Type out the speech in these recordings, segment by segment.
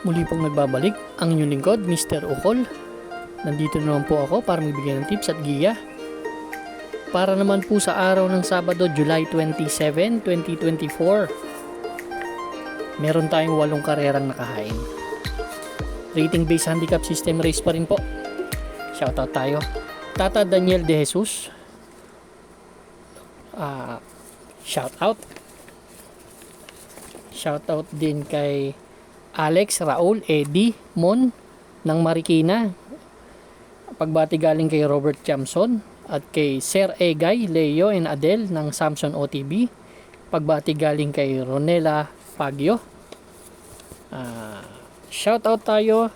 Muli pong nagbabalik ang inyong lingkod, Mr. Ukol. Nandito naman po ako para magbigay ng tips at giya. Para naman po sa araw ng Sabado, July 27, 2024. Meron tayong 8 karerang nakahain. Rating based handicap system race pa rin po. Shoutout tayo. Tata Daniel De Jesus. Shoutout. Shoutout din kay Alex, Raul, Eddie, Mon ng Marikina. Pagbati galing kay Robert Jamson at kay Sir Egay, Leo and Adel ng Samson OTB. Pagbati galing kay Ronela Pagyo. Shoutout tayo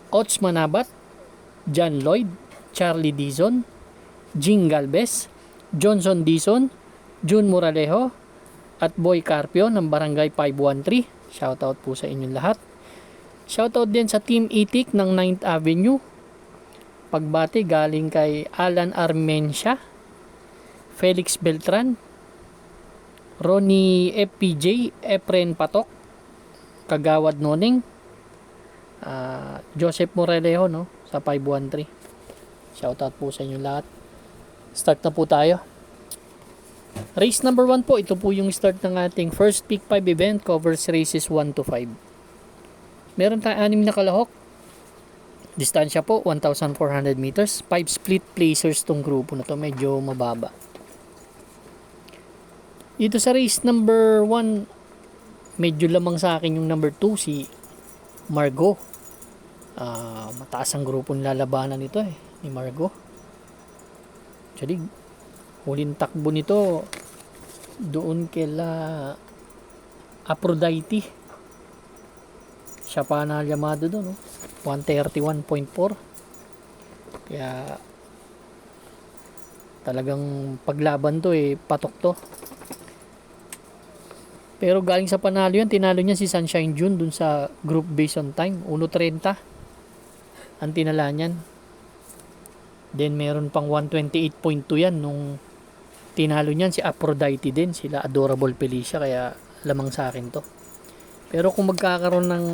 Coach Manabat, John Lloyd, Charlie Dizon, Jing Galvez, Johnson Dizon, June Moralejo at Boy Carpio ng Barangay 513. Shoutout po sa inyong lahat. Shoutout din sa Team Itik ng 9th Avenue. Pagbati galing kay Alan Armencia, Felix Beltran, Ronnie FPJ, Efren Patok, Kagawad Noning, Joseph Morelejo sa 513. Shoutout po sa inyong lahat. Start na po tayo. Race number 1 po, ito po yung start ng ating first pick 5 event, covers races 1 to 5. Meron tayong 6 na kalahok. Distansya po 1,400 meters. 5 split placers tong grupo na to, medyo mababa. Dito sa race number 1, medyo lamang sa akin yung number 2, si Margo. Mataas ang grupo nilalabanan nito ni Margo. Actually, huling takbo nito doon kila Aphrodite. Siya pa na Yamado doon, 131.4. Kaya talagang paglaban to, patok to. Pero galing sa panalo yan, tinalo niya si Sunshine June dun sa group based on time, 1.30 ang tinala niyan. Then meron pang 128.2 yan nung tinalo niyan si Aphrodite din, sila Adorable Felicia, kaya lamang sa akin to. Pero kung magkakaroon ng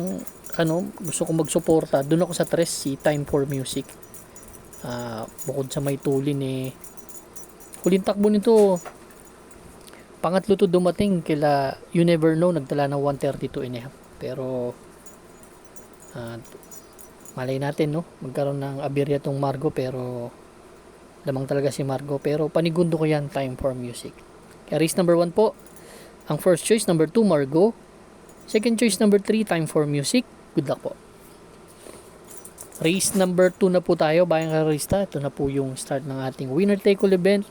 gusto kong magsuporta, doon ako sa 3, si Time for Music. Bukod sa may tulin huling takbo nito, pangatlo to dumating kila You Never Know, nagtala ng 132.5. Pero malay natin magkaroon ng aberya tong Margo, pero lamang talaga si Margo. Pero panigundo ko yan, Time for Music. Kaya race number 1 po, ang first choice, number 2 Margo, second choice number 3 Time for Music. Good luck po. Race number 2 na po tayo, bayang karista. Ito na po yung start ng ating winner take all event,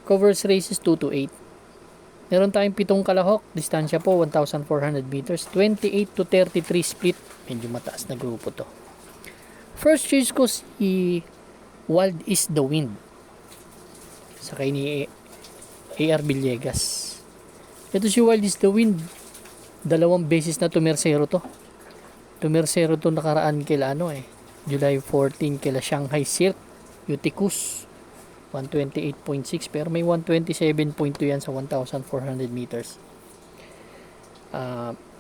covers races 2 to 8. Meron tayong 7 kalahok, distansya po 1,400 meters, 28 to 33 split. Medyo mataas na grupo to. First choice ko si Wild is the Wind, sakay ni AR Villegas. Ito si Wild is the Wind, 2 beses na tumersero to. Tumersero to nakaraan kila July 14 kila Shanghai Silk Uticus, 128.6, pero may 127.2 yan sa 1,400 meters.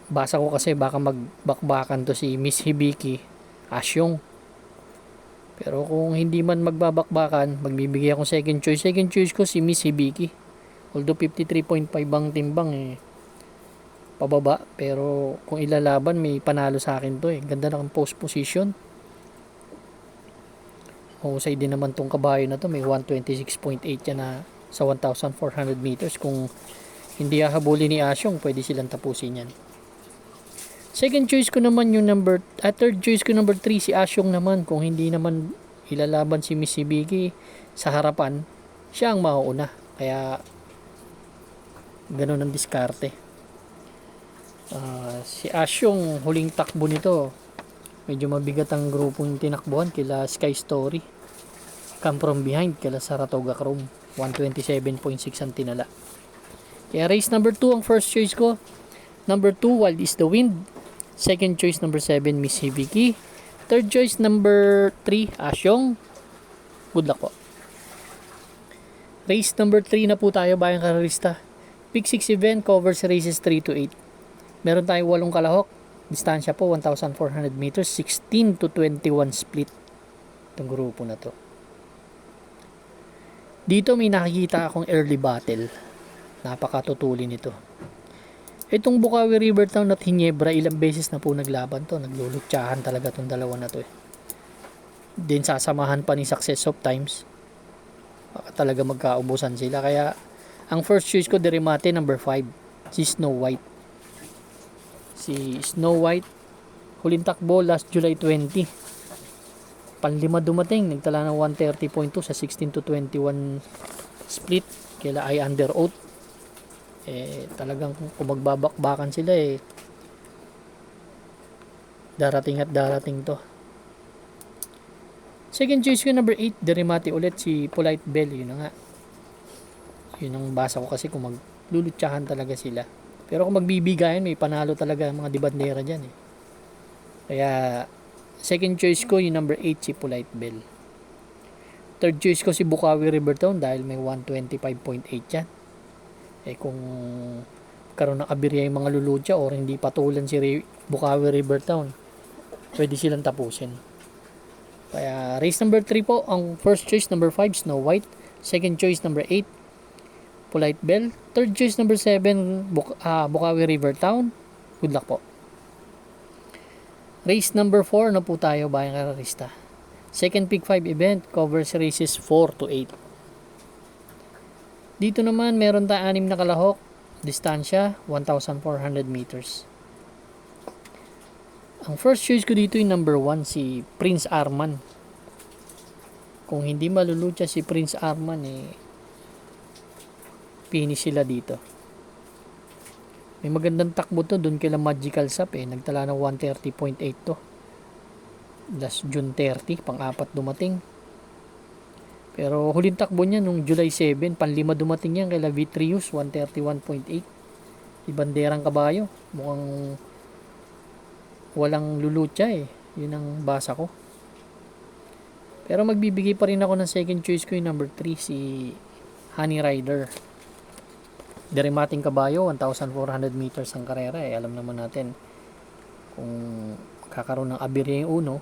Basa ko kasi baka magbakbakan to si Miss Hibiki Asyong. Pero kung hindi man magbabakbakan, magbibigay akong second choice. Second choice ko si Miss Hibiki. Although 53.5 ang timbang, pababa. Pero kung ilalaban, may panalo sa akin to. Ganda ng post position. Husay din naman tong kabayo na to. May 126.8 yan na sa 1,400 meters. Kung hindi hahabulin ni Asyong, pwede silang tapusin yan. Second choice ko naman yung third choice ko number 3 si Asyong naman. Kung hindi naman ilalaban si Miss Hibiki sa harapan, siya ang mauuna. Kaya ganun ang diskarte. Si Asyong, huling takbo nito, medyo mabigat ang grupong tinakbuhan kila Sky Story, Come From Behind kila Saratoga Chrome, 127.6 ang tinala. Kaya race number 2 ang first choice ko. Number 2 Wild is the Wind. Second choice number 7 Miss Hibiki. Third choice number 3 Asyong. Good luck po. Race number 3 na po tayo, bayang karalista. Pick 6 event covers races 3 to 8. Meron tayong 8 kalahok. Distansya po 1,400 meters, 16 to 21 split itong grupo na to. Dito may nakikita akong early battle. Napakatutulin nito. Itong Bukawi River Town at Ginebra, ilang beses na po naglaban to. Naglulutsahan talaga itong dalawa na to eh. Din sasamahan pa ni Success of Times. Baka talaga magkaubusan sila. Kaya ang first choice ko, Deremate number 5, si Snow White. Si Snow White, huling takbo last July 20. Panlima dumating, nagtala ng 130.2 sa 16 to 21 split. Kila ay under oath. Talagang kung magbabakbakan sila darating at darating to. Second choice ko number 8, Deremate ulit, si Polite Bell. Yun na nga. Yun ang basa ko kasi kung maglulutsahan talaga sila. Pero kung magbibigayan, may panalo talaga ang mga dibandera dyan eh. Kaya, second choice ko yung number 8, si Polite Bell. Third choice ko si Bukawi River Town dahil may 125.8 yan. Kung karoon ng abirya yung mga lulutya or hindi patulan si Bukawi River Town, pwede silang tapusin. Kaya, race number 3 po, ang first choice number 5, Snow White. Second choice number 8, Polite Bell. Third choice number 7, Bukawi River Town. Good luck po. Race number 4 na po tayo, bayang kararista. Second Pick 5 event covers races 4 to 8. Dito naman meron tayong 6 na kalahok. Distansya 1,400 meters. Ang first choice ko dito yung number 1, si Prince Arman. Kung hindi malulutya si Prince Arman finish sila dito. May magandang takbo to doon kila Magical Sap nagtala ng 130.8 to. Last June 30, pang-apat dumating. Pero huling takbo niya nung July 7, panlima dumating yan kila Vitrius, 131.8. Ibanderang kabayo. Mukhang walang lulutya Yun ang basa ko. Pero magbibigay pa rin ako ng second choice ko yung number 3, si Honey Rider. Deremating kabayo, 1,400 meters ang karera alam naman natin kung kakaroon ng abirya yung uno,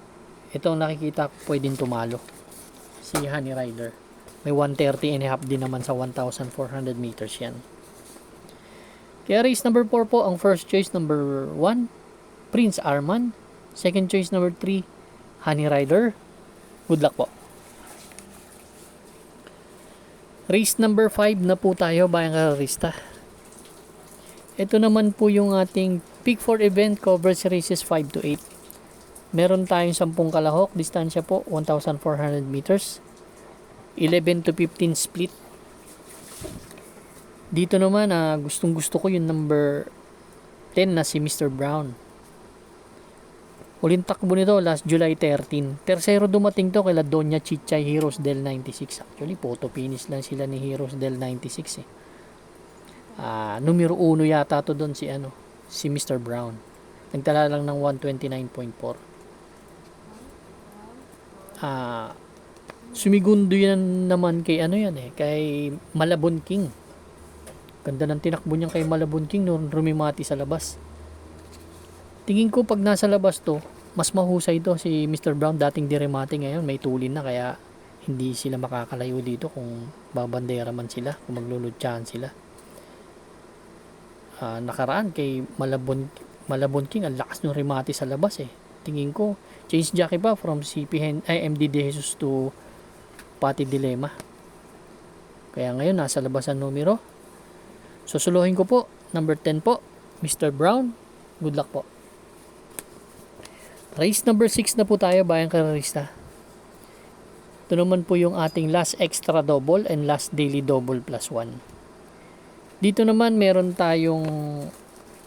ito ang nakikita ko pwedeng tumalo, si Honey Rider. May 130 and a half din naman sa 1,400 meters yan. Kaya race number 4 po, ang first choice number 1, Prince Arman. Second choice number 3, Honey Rider. Good luck po. Race number 5 na po tayo, bayang kararista. Ito naman po yung ating Pick 4 event, covers races 5 to 8. Meron tayong 10 kalahok, distansya po 1,400 meters. 11 to 15 split. Dito naman, gustong gusto ko yung number 10 na si Mr. Brown. Huling takbo nito last July 13. Tercero dumating to kila Doña Chichay Heroes del 96. Actually, photo finish lang sila ni Heroes del 96 numero 1 yata to doon si Mr. Brown. Nagtala lang ng 129.4. Sumigundo yan naman kay kay Malabon King. Ganda ng tinakbo niyan kay Malabon King noon rumimati sa labas. Tingin ko pag nasa labas to, mas mahusay to si Mr. Brown. Dating Deremate, ngayon may tulin na, kaya hindi sila makakalayo dito kung babandera man sila, kung maglulutsahan sila. Nakaraan kay Malabon King, ang lakas ng remate sa labas Tingin ko, change jockey pa from MD De Jesus to Pati Dilema. Kaya ngayon, nasa labas ang numero. Susuluhin ko po, number 10 po, Mr. Brown. Good luck po. Race number 6 na po tayo, bayang kararista. Ito naman po yung ating last extra double and last daily double plus 1. Dito naman meron tayong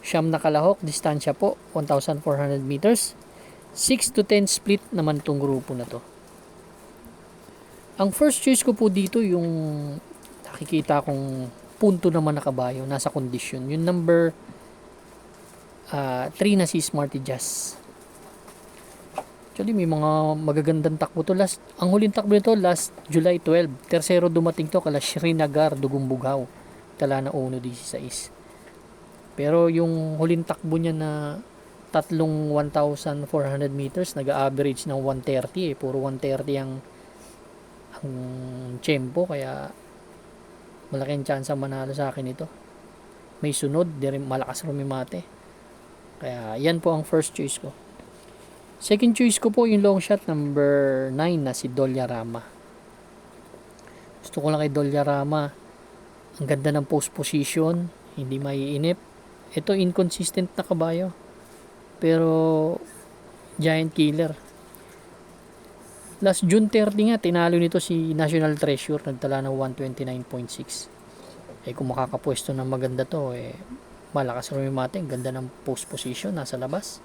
9 na kalahok, distansya po 1,400 meters. 6 to 10 split naman tong grupo na to. Ang first choice ko po dito yung nakikita kong punto naman na kabayo, nasa condition. Yung number 3 na si Smarty Jazz. Actually, may mga magagandang takbo to. Ang huling takbo nito last July 12. Tercero dumating to kala Srinagar, Dugumbughaw. Tala na 1.16. Pero yung huling takbo niya na tatlong 1,400 meters, nag-average ng 130 eh. Puro 130 ang tempo, kaya malaking chance ang manalo sa akin ito. May sunod, di rin malakas rumimate. Kaya yan po ang first choice ko. Second choice ko po yung long shot number 9 na si Dollarama. Gusto ko lang kay Dollarama. Ang ganda ng post position, hindi maiinip. Ito inconsistent na kabayo, pero giant killer. Last June 30 nga, tinalo nito si National Treasure, nagtala ng 129.6. Kung makakapwesto ng maganda to, malakas rumimate, ganda ng post position, nasa labas.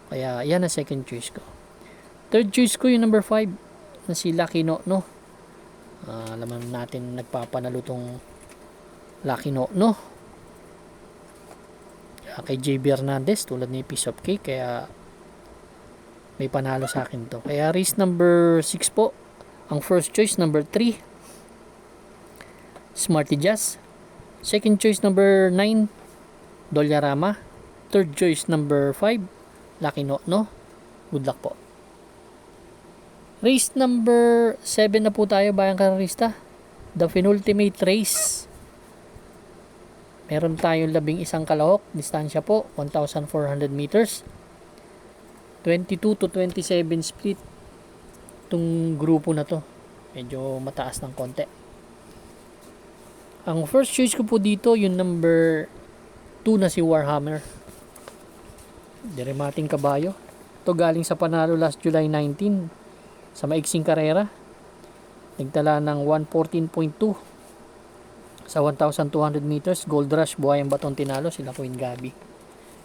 Kaya yan ang second choice ko. Third choice ko yung number 5 na si Lucky No. Alam natin nagpapanalo tong Lucky No. Kay JB Hernandez, tulad ni Piece of Cake, kaya may panalo sa akin to. Kaya race number 6 po. Ang first choice number 3, Smarty Jazz. Second choice number 9, Dollarama. Third choice number 5, Lucky No. Good luck po. Race number 7 na po tayo, bayang kararista. The penultimate race. Meron tayong 11 kalahok. Distansya po 1,400 meters. 22 to 27 split itong grupo na to. Medyo mataas ng konti. Ang first choice ko po dito yung number 2 na si Warhammer. Dirimating kabayo. Ito galing sa panalo last July 19 sa maiksing karera. Nagtala ng 114.2 sa 1,200 meters. Gold Rush, Buhayang Baton tinalo, sila Queen Gabi.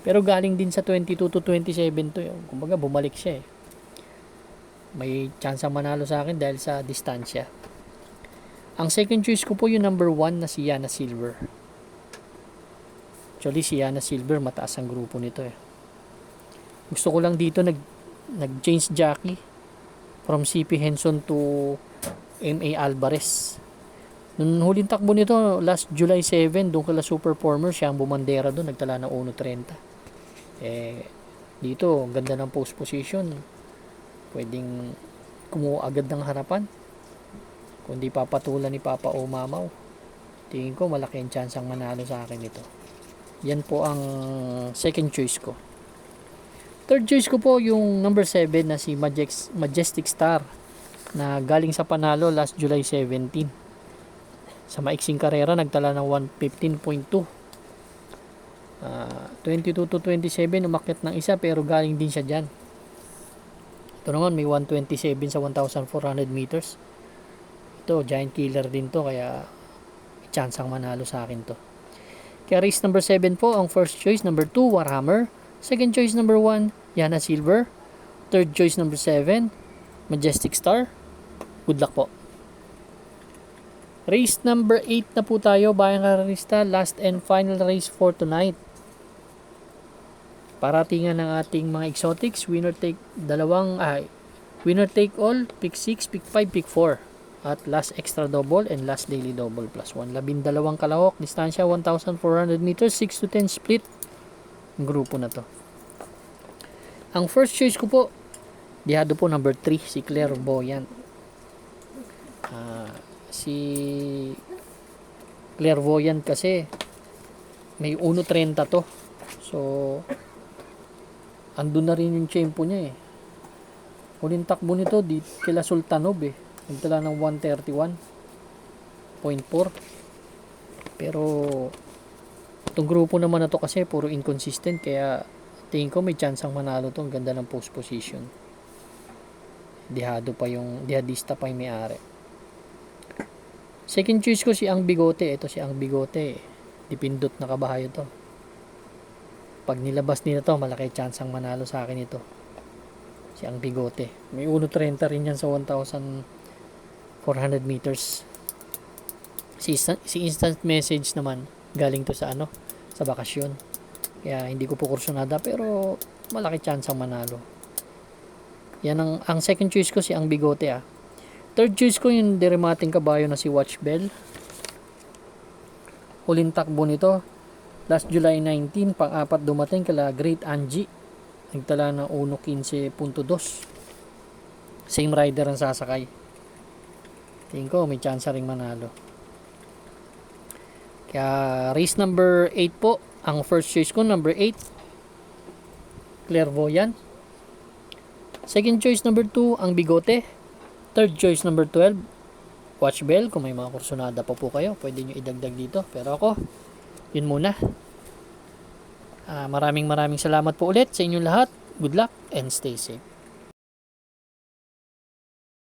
Pero galing din sa 22 to 27 to. Kumbaga bumalik siya eh. May chance manalo sa akin dahil sa distansya. Ang second choice ko po yung number 1 na si Yana Silver. Actually si Yana Silver mataas ang grupo nito eh. Gusto ko lang dito nag-change jockey from CP Henson to MA Alvarez. Nung huling takbo nito last July 7 doon kala Super Former, siya ang bumandera doon, nagtala ng 1.30. Dito ganda ng post position, pwedeng kumuha agad ng harapan kung di papatulan ni Papa O Mamaw. Tingin ko malaki ang chance ang manalo sa akin ito. Yan po ang second choice ko. Third choice ko po yung number 7 na si Majestic Star na galing sa panalo last July 17. Sa maiksing karera nagtala ng 115.2. 22 to 27 umakyat ng isa, pero galing din siya dyan. Ito naman may 127 sa 1,400 meters. Ito giant killer din to, kaya chance ang manalo sa akin to. Kaya race number 7 po ang first choice number 2 Warhammer. Second choice number 1 Yana Silver. Third choice number 7 Majestic Star. Good luck po. Race number 8 na po tayo, bayang kararista. Last and final race for tonight. Paratingan ng ating mga exotics. Winner take all, pick 6, pick 5, pick 4. At last extra double and last daily double plus 1. 12 kalahok, distansya 1,400 meters, 6 to 10 split. Ang grupo na to. Ang first choice ko po, dihado po number 3, si Clairvoyant. Si Clairvoyant kasi may 1.30 to. So andun na rin yung tempo niya eh. Huling takbo nito di kila Sultanov eh. Nagtala ng 131.4. Pero itong grupo naman na to kasi puro inconsistent, kaya tingin ko may chance ang manalo to. Ang ganda ng post position. Dihadista pa yung may-ari. Second choice ko si Ang Bigote. Ito si Ang Bigote. Dipindot na kabahayo to. Pag nilabas nila to, malaki chance ang manalo sa akin ito. Si Ang Bigote. May 1.30 rin yan sa 1,400 meters. Si Instant Message naman, galing to sa sa bakasyon. Kaya hindi ko po kursunada, pero malaki chance ang manalo. Yan ang second choice ko, si Ang Bigote ah. Third choice ko yung dirimating kabayo na si Watch Bell. Huling takbo nito Last July 19, pang-apat dumating kala Great Angie. Nagtala ng 1.15.2. Same rider ang sasakay. Tingin ko may chance ring manalo. Kaya race number 8 po. Ang first choice ko, number 8. Clairvoyant. Second choice, number 2, ang Bigote. Third choice, number 12. Watch Bell. Kung may mga kursunada pa po kayo, pwede nyo idagdag dito. Pero ako, yun muna. Maraming salamat po ulit sa inyong lahat. Good luck and stay safe.